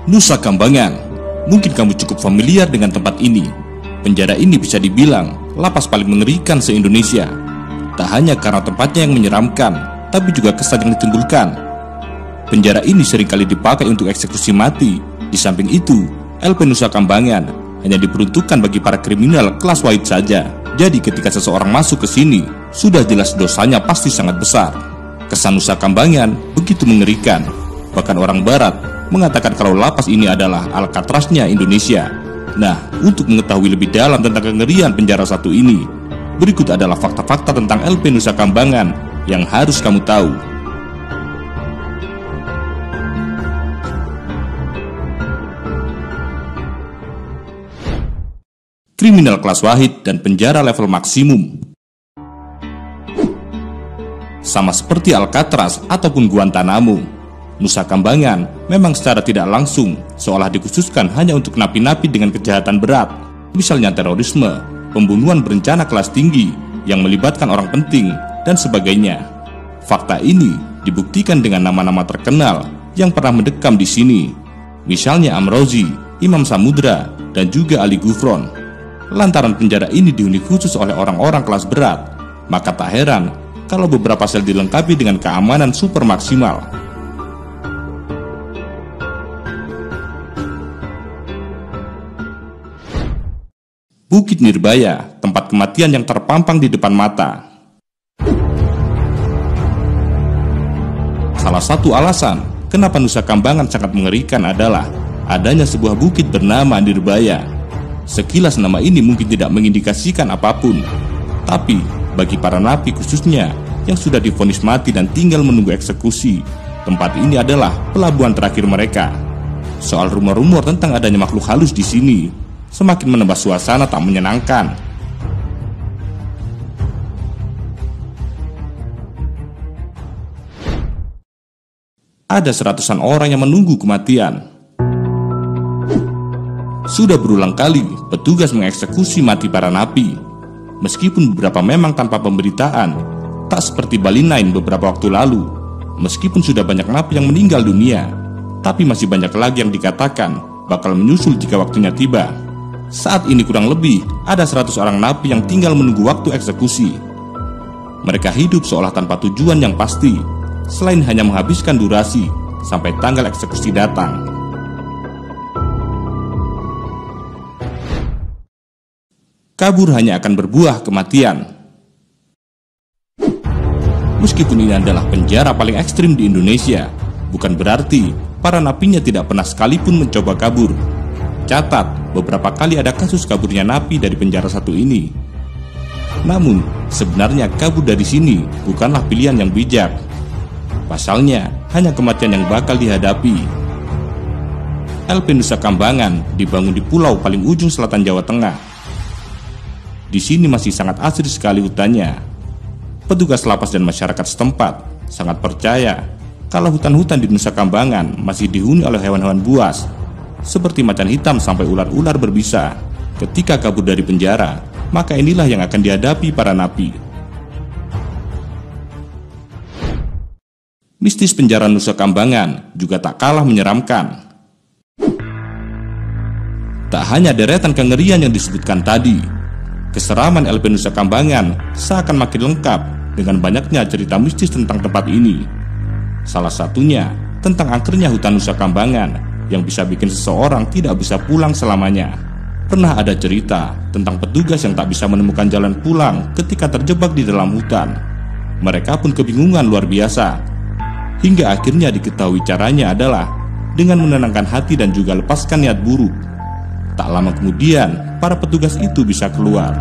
Nusa Kambangan. Mungkin kamu cukup familiar dengan tempat ini. Penjara ini bisa dibilang lapas paling mengerikan se-Indonesia. Tak hanya karena tempatnya yang menyeramkan, tapi juga kesan yang ditimbulkan. Penjara ini seringkali dipakai untuk eksekusi mati. Di samping itu, LP Nusa Kambangan hanya diperuntukkan bagi para kriminal kelas wahid saja. Jadi ketika seseorang masuk ke sini, sudah jelas dosanya pasti sangat besar. Kesan Nusa Kambangan begitu mengerikan. Bahkan orang barat mengatakan kalau lapas ini adalah Alcatraznya Indonesia. Nah, untuk mengetahui lebih dalam tentang kengerian penjara satu ini, berikut adalah fakta-fakta tentang LP Nusa Kambangan yang harus kamu tahu. Kriminal kelas wahid dan penjara level maksimum. Sama seperti Alcatraz ataupun Guantanamo, Nusa Kambangan memang secara tidak langsung seolah dikhususkan hanya untuk napi-napi dengan kejahatan berat, misalnya terorisme, pembunuhan berencana kelas tinggi yang melibatkan orang penting, dan sebagainya. Fakta ini dibuktikan dengan nama-nama terkenal yang pernah mendekam di sini, misalnya Amrozi, Imam Samudra, dan juga Ali Gufron. Lantaran penjara ini dihuni khusus oleh orang-orang kelas berat, maka tak heran kalau beberapa sel dilengkapi dengan keamanan super maksimal. Bukit Nirbaya, tempat kematian yang terpampang di depan mata. Salah satu alasan kenapa Nusa Kambangan sangat mengerikan adalah adanya sebuah bukit bernama Nirbaya. Sekilas nama ini mungkin tidak mengindikasikan apapun, tapi bagi para napi khususnya yang sudah divonis mati dan tinggal menunggu eksekusi, tempat ini adalah pelabuhan terakhir mereka. Soal rumor-rumor tentang adanya makhluk halus di sini semakin menambah suasana tak menyenangkan. Ada seratusan orang yang menunggu kematian. Sudah berulang kali petugas mengeksekusi mati para napi. Meskipun beberapa memang tanpa pemberitaan, tak seperti Bali 9 beberapa waktu lalu. Meskipun sudah banyak napi yang meninggal dunia, tapi masih banyak lagi yang dikatakan bakal menyusul jika waktunya tiba. Saat ini kurang lebih ada 100 orang napi yang tinggal menunggu waktu eksekusi. Mereka hidup seolah tanpa tujuan yang pasti, selain hanya menghabiskan durasi sampai tanggal eksekusi datang. Kabur hanya akan berbuah kematian. Meskipun ini adalah penjara paling ekstrim di Indonesia, bukan berarti para napinya tidak pernah sekalipun mencoba kabur. Catat, beberapa kali ada kasus kaburnya napi dari penjara satu ini. Namun, sebenarnya kabur dari sini bukanlah pilihan yang bijak. Pasalnya, hanya kematian yang bakal dihadapi. LP Nusa Kambangan dibangun di pulau paling ujung selatan Jawa Tengah. Di sini masih sangat asri sekali hutannya. Petugas lapas dan masyarakat setempat sangat percaya kalau hutan-hutan di Nusa Kambangan masih dihuni oleh hewan-hewan buas, seperti macan hitam sampai ular-ular berbisa. Ketika kabur dari penjara, maka inilah yang akan dihadapi para napi. Mistis penjara Nusa Kambangan juga tak kalah menyeramkan. Tak hanya deretan kengerian yang disebutkan tadi, keseraman LP Nusa Kambangan seakan makin lengkap dengan banyaknya cerita mistis tentang tempat ini. Salah satunya tentang angkernya hutan Nusa Kambangan yang bisa bikin seseorang tidak bisa pulang selamanya. Pernah ada cerita tentang petugas yang tak bisa menemukan jalan pulang ketika terjebak di dalam hutan. Mereka pun kebingungan luar biasa, hingga akhirnya diketahui caranya adalah dengan menenangkan hati dan juga lepaskan niat buruk. Tak lama kemudian, para petugas itu bisa keluar.